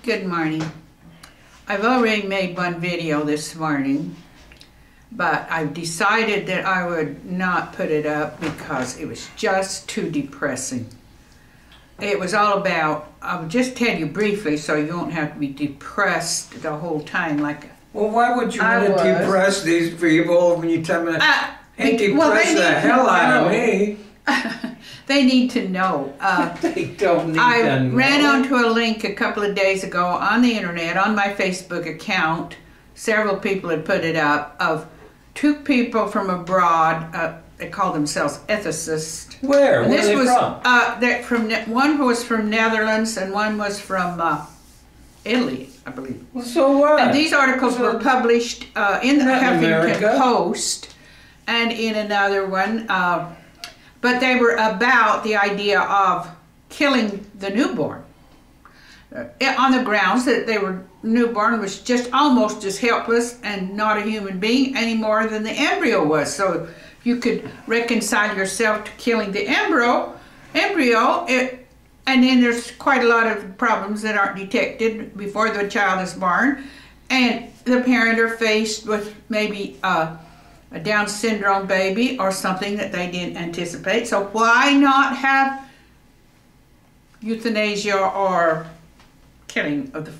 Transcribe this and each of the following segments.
Good morning. I've already made one video this morning, but I've decided that I would not put it up because it was just too depressing. It was all about, I'll just tell you briefly so you won't have to be depressed the whole time like well, why would you want to depress these people when you tell me depress the hell out of me? They need to know. They don't need to know. I ran onto a link a couple of days ago on the internet, on my Facebook account. Several people had put it up, of two people from abroad. They call themselves ethicists. Where? Where are they from? One was from Netherlands and one was from Italy, I believe. Well, so what? And these articles were published in the Huffington Post and in another one. But they were about the idea of killing the newborn on the grounds that they were newborn was just almost as helpless and not a human being any more than the embryo was. So if you could reconcile yourself to killing the embryo, and then there's quite a lot of problems that aren't detected before the child is born, and the parent are faced with maybe a Down syndrome baby or something that they didn't anticipate. So why not have euthanasia or killing of the...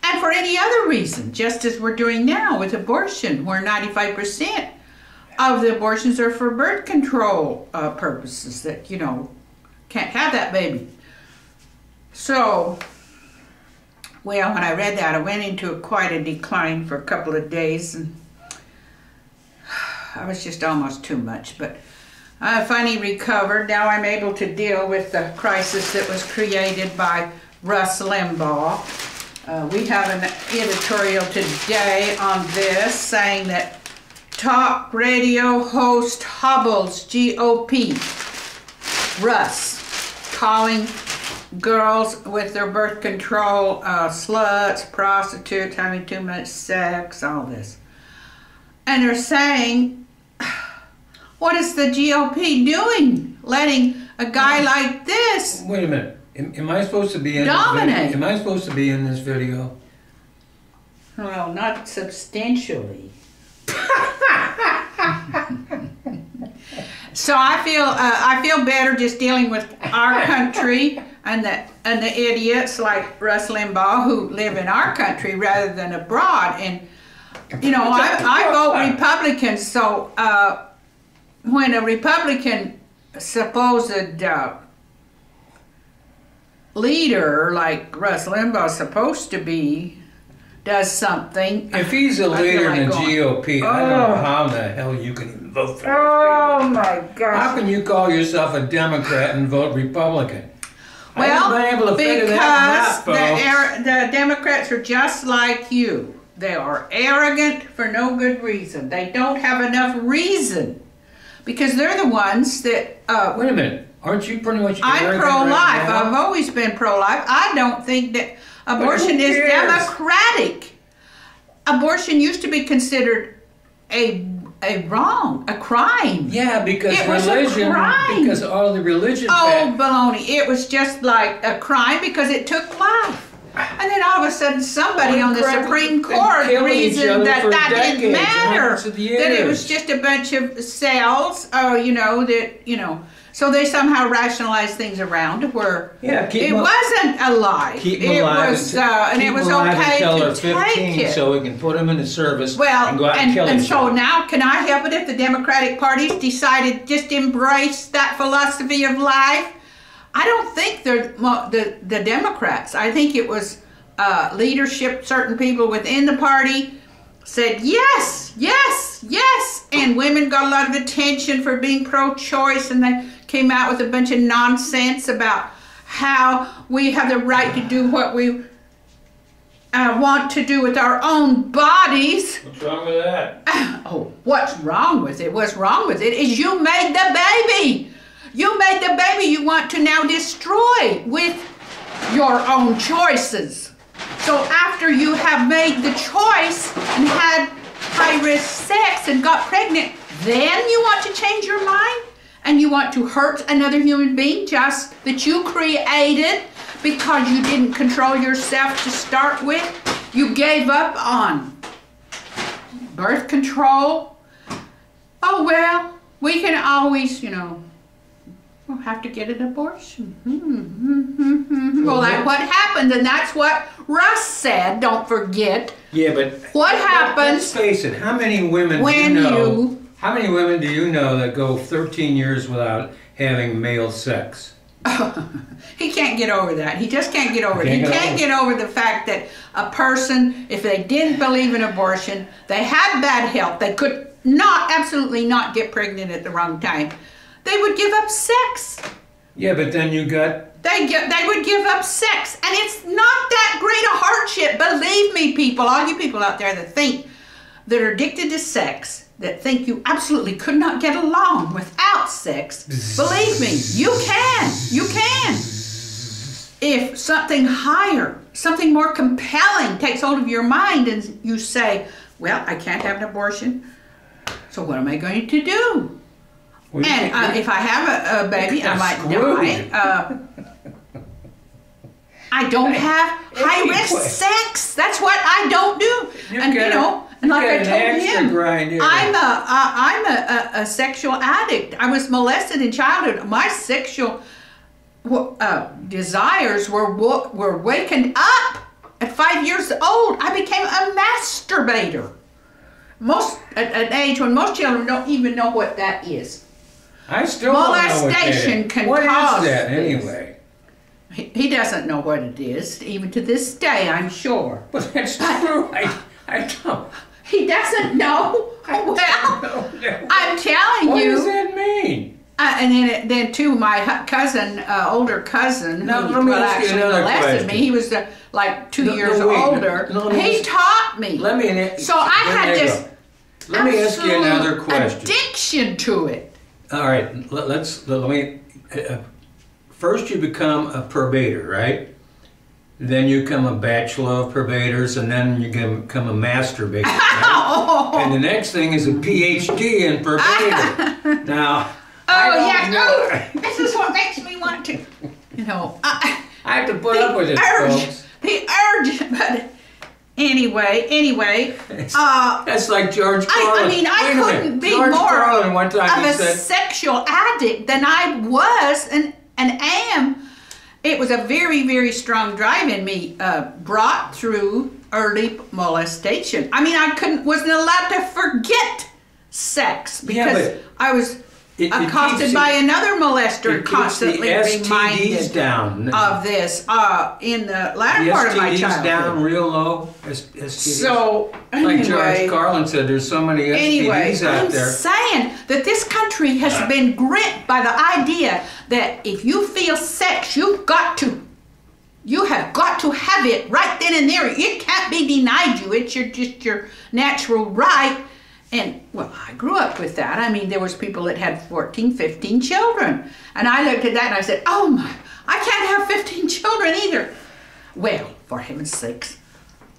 And for any other reason, just as we're doing now with abortion, where 95% of the abortions are for birth control purposes, that, you know, can't have that baby. So, well, when I read that, I went into quite a decline for a couple of days, and I was just almost too much, but I finally recovered. Now I'm able to deal with the crisis that was created by Russ Limbaugh. We have an editorial today on this saying that talk radio host hobbles GOP. Russ calling girls with their birth control sluts, prostitutes, having too much sex, all this. And they're saying, what is the GOP doing? Letting a guy like this... Wait a minute. Am I supposed to be in dominate? This video? Am I supposed to be in this video? Well, not substantially. So I feel better just dealing with our country and the idiots like Russ Limbaugh who live in our country rather than abroad. And you know, I vote Republican, so when a Republican supposed leader like Russ Limbaugh is supposed to be does something. If he's a leader in the GOP, I don't know how the hell you can even vote for this. Oh my gosh. How can you call yourself a Democrat and vote Republican? Well, I haven't been able to figure that because out, the Democrats are just like you. They are arrogant for no good reason. They don't have enough reason. Because they're the ones that... wait a minute. Aren't you pretty much I'm pro-life. Right, I've always been pro-life. I don't think that abortion is democratic. Abortion used to be considered a wrong, a crime. Yeah, because it religion... was a crime. Because all the religion... Oh, baloney. It was just like a crime because it took life. And then all of a sudden somebody on the Supreme Court reasoned that didn't matter, that it was just a bunch of cells, you know, that, you know, so they somehow rationalized things around to where it wasn't a lie. It was, and it was okay to take it. So we can put them into service and go out and kill each other. And so now, can I help it if the Democratic Party's decided just to embrace that philosophy of life? I don't think they're the Democrats. I think it was leadership, certain people within the party said yes, yes, yes, and women got a lot of attention for being pro-choice, and they came out with a bunch of nonsense about how we have the right to do what we want to do with our own bodies. What's wrong with that? Oh, what's wrong with it? What's wrong with it is you made the baby. You made the baby you want to now destroy with your own choices. So after you have made the choice and had high-risk sex and got pregnant, then you want to change your mind and you want to hurt another human being just that you created because you didn't control yourself to start with. You gave up on birth control. Oh, well, we can always, you know, we'll have to get an abortion. Well, that's what happened, and that's what Russ said, don't forget. Yeah, but what happens? Let's face it, how many women how many women do you know that go 13 years without having male sex? He can't get over that. He just can't get over it. He can't get over the fact that a person, if they didn't believe in abortion, they had bad health, they could not, absolutely not get pregnant at the wrong time, they would give up sex. Yeah, but then you got... They would give up sex. And it's not that great a hardship. Believe me, people, all you people out there that are addicted to sex, that think you absolutely could not get along without sex, believe me, you can. You can. If something higher, something more compelling takes hold of your mind and you say, well, I can't have an abortion, so what am I going to do? Well, and if I have a baby, I might die. I don't have high-risk sex. That's what I don't do. And you know, and like I told him, I'm a sexual addict. I was molested in childhood. My sexual desires were wakened up at 5 years old. I became a masturbator. At an age when most children don't even know what that is. I still don't know what that is. What is that anyway? He doesn't know what it is, even to this day, I'm sure. But that's true. I don't. He doesn't know? I'm telling you. What does that mean? And then too, my cousin, older cousin, who actually molested me, he was like 2 years older. He taught me. So I had this Let me ask you another question. Addiction to it. All right, first you become a probator, right? Then you become a bachelor of probators, and then you become a masturbator, right? And the next thing is a PhD in probator. Now, this is what makes me want to, you know. I have to put up with it, folks. The urge, but anyway. That's like George Carlin. I mean, I couldn't be more of a sexual addict than I was and am. It was a very, very strong drive in me, brought through early molestation. I mean, I wasn't allowed to forget sex because I was accosted by another molester, constantly reminded of this in the latter part of my childhood. Down real low. STDs. So anyway, like George Carlin said, there's so many STDs out there. I'm saying that this country has been gripped by the idea that if you feel sex, you have got to have it right then and there. It can't be denied you. It's just your natural right. And, well, I grew up with that. I mean, there was people that had 14, 15 children. And I looked at that and I said, oh my, I can't have 15 children either. Well, for heaven's sakes,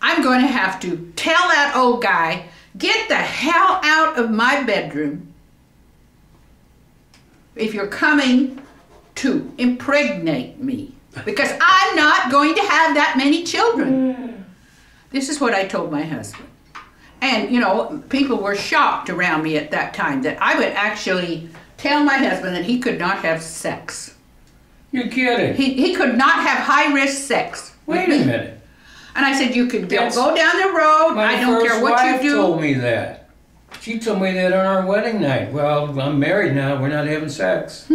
I'm going to have to tell that old guy, get the hell out of my bedroom if you're coming to impregnate me. Because I'm not going to have that many children. This is what I told my husband. And, you know, people were shocked around me at that time that I would actually tell my husband that he could not have sex. You're kidding. He could not have high-risk sex. Wait a minute. And I said, you could go down the road. I don't care what you do. My first wife told me that. She told me that on our wedding night. Well, I'm married now. We're not having sex.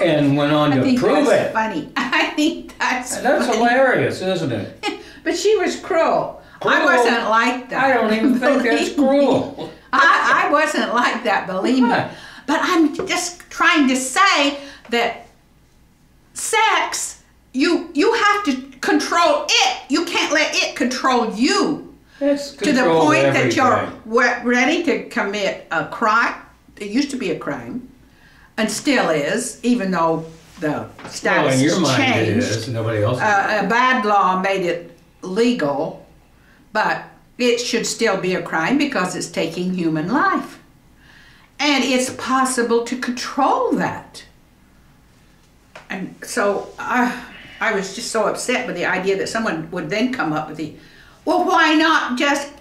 And went on to prove it. Funny. I think that's funny. That's hilarious, isn't it? But she was cruel. I wasn't like that. I don't even think that's cruel. I wasn't like that, believe me. But I'm just trying to say that sex, you have to control it. You can't let it control you. To the point that you're ready to commit a crime. It used to be a crime, and still is, even though the status in your mind changed. It is. Nobody else. A bad law made it legal. But it should still be a crime because it's taking human life. And it's possible to control that. And so, I was just so upset with the idea that someone would then come up with the, well, why not just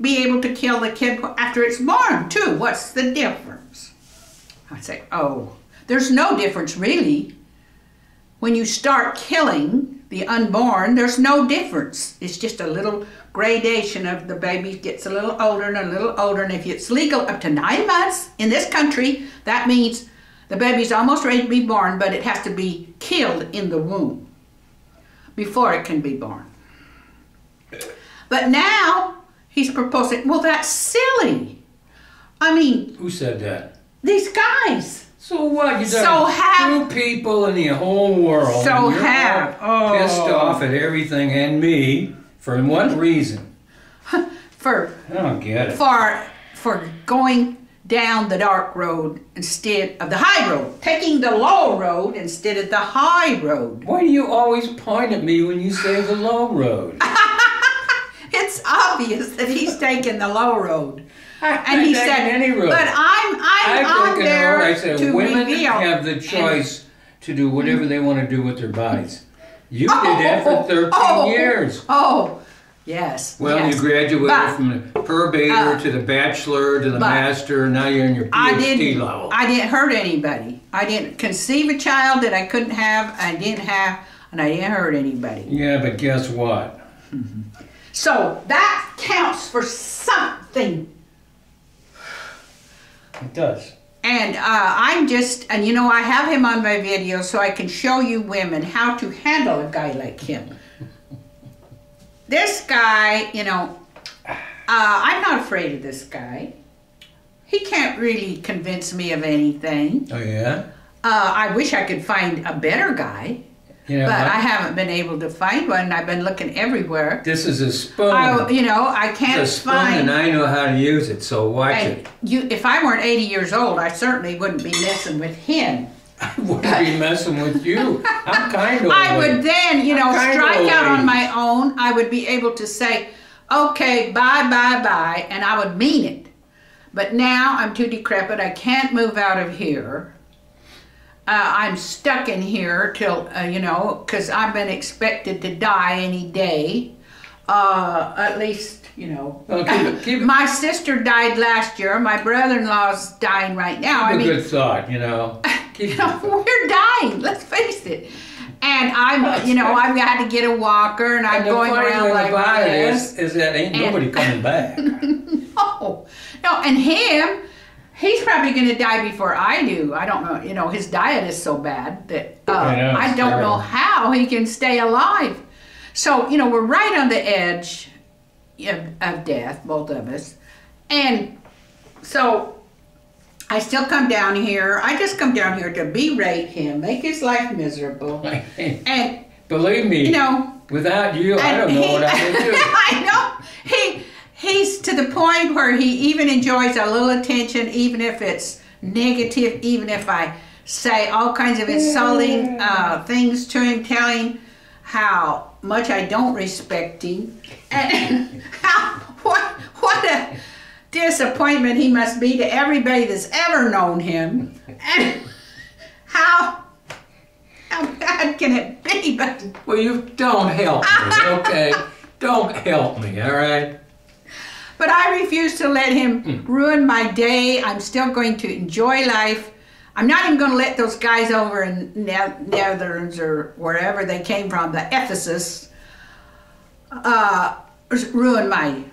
be able to kill the kid after it's born too? What's the difference? I say, oh, there's no difference really. When you start killing the unborn, there's no difference. It's just a little gradation of the baby gets a little older and a little older, and if it's legal up to 9 months in this country, that means the baby's almost ready to be born, but it has to be killed in the womb before it can be born. But now he's proposing, well, that's silly. I mean, who said that? These guys. So what? You got 2 people in the whole world. So you're all pissed off at everything and me for what reason? I don't get it. For going down the dark road instead of the high road, taking the low road instead of the high road. Why do you always point at me when you say the low road? It's obvious that he's taking the low road. And he said, any road. But I'm on there I said, to women reveal. have the choice to do whatever they want to do with their bodies. You did that for 13 years. Oh, yes. Well, yes. You graduated from the probator to the bachelor to the master. Now you're in your PhD level. I didn't hurt anybody. I didn't conceive a child that I couldn't have. I didn't have, and I didn't hurt anybody. Yeah, but guess what? So that counts for something. It does. And I'm just, and you know, I have him on my video so I can show you women how to handle a guy like him. This guy, you know, I'm not afraid of this guy. He can't really convince me of anything. Oh, yeah? I wish I could find a better guy. You know, but I haven't been able to find one. I've been looking everywhere. This is a spoon. You know, I can't it's a spoon find. And I know how to use it, so watch it. If I weren't 80 years old, I certainly wouldn't be messing with him. I wouldn't be messing with you. I'm kind of. I would then, you know, strike out on my own. I would be able to say, okay, bye, bye, bye, and I would mean it. But now I'm too decrepit. I can't move out of here. I'm stuck in here till, you know, because I've been expected to die any day. At least, you know. Well, my sister died last year. My brother-in-law's dying right now. I mean, a good thought, you know. You know, we're dying, let's face it. And I'm, you know, I've got to get a walker, and I'm going around like this. Is that ain't nobody coming back. No, and him, he's probably going to die before I do. I don't know. You know, his diet is so bad that I don't know how he can stay alive. So, you know, we're right on the edge of death, both of us. And so I still come down here. I just come down here to berate him, make his life miserable. And believe me, you know, without you, I don't know what I would do. I know. He's to the point where he even enjoys a little attention, even if it's negative, even if I say all kinds of insulting things to him, telling how much I don't respect him, and what a disappointment he must be to everybody that's ever known him, and how bad can it be? But well, you don't help me, okay? Don't help me, all right? But I refuse to let him ruin my day. I'm still going to enjoy life. I'm not even going to let those guys over in Netherlands or wherever they came from, the ethicists, ruin my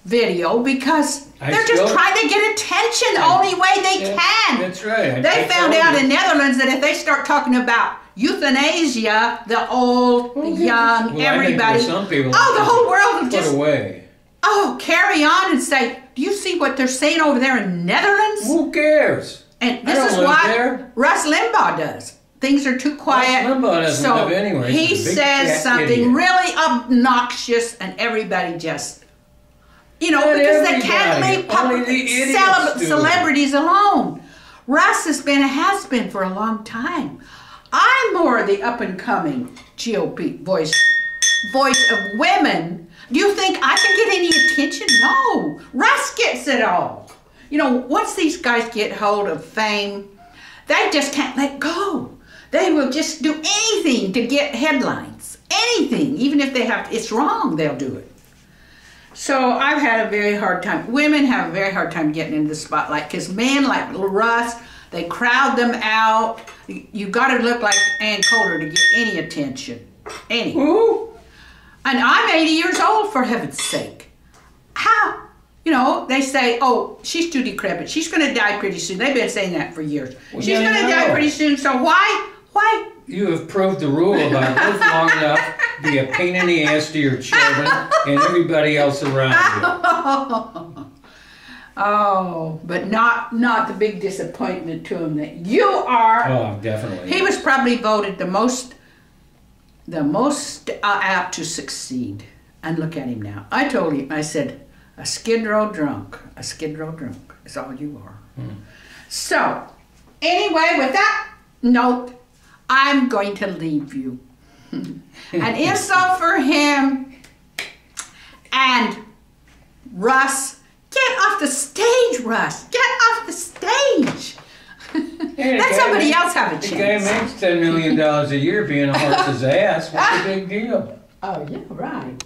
video because they're just trying to get attention the only way they can. That's right. They found out in Netherlands that if they start talking about euthanasia, the old, the young, well, everybody, some people the whole world will just away. Carry on and say, do you see what they're saying over there in Netherlands? Who cares? And this is what Russ Limbaugh does. Things are too quiet. Russ Limbaugh doesn't live anywhere. He says something really obnoxious and everybody just, you know, because they can't leave celebrities alone. Russ has been for a long time. I'm more the up-and-coming GOP voice of women. Do you think I can get any attention? No. Russ gets it all. You know, once these guys get hold of fame, they just can't let go. They will just do anything to get headlines. Anything. Even if they have to, it's wrong, they'll do it. So I've had a very hard time. Women have a very hard time getting into the spotlight because men like Russ, they crowd them out. You've got to look like Ann Coulter to get any attention. Any. Ooh. And I'm 80 years old, for heaven's sake. How? You know, they say, oh, she's too decrepit. She's going to die pretty soon. They've been saying that for years. Well, she's going to die pretty soon, so why? Why? You have proved the rule about live long enough, be a pain in the ass to your children and everybody else around you. Oh, but not the big disappointment to him that you are. Oh, definitely. He was probably voted the most apt to succeed. And look at him now. I told him, I said, a skid row drunk is all you are. So, anyway, with that note, I'm going to leave you. An insult for him. And Russ, get off the stage, Russ. Get off the stage. Let somebody else have a chance. The guy makes $10 million a year being a horse's ass. What's the big deal? Oh, yeah, right.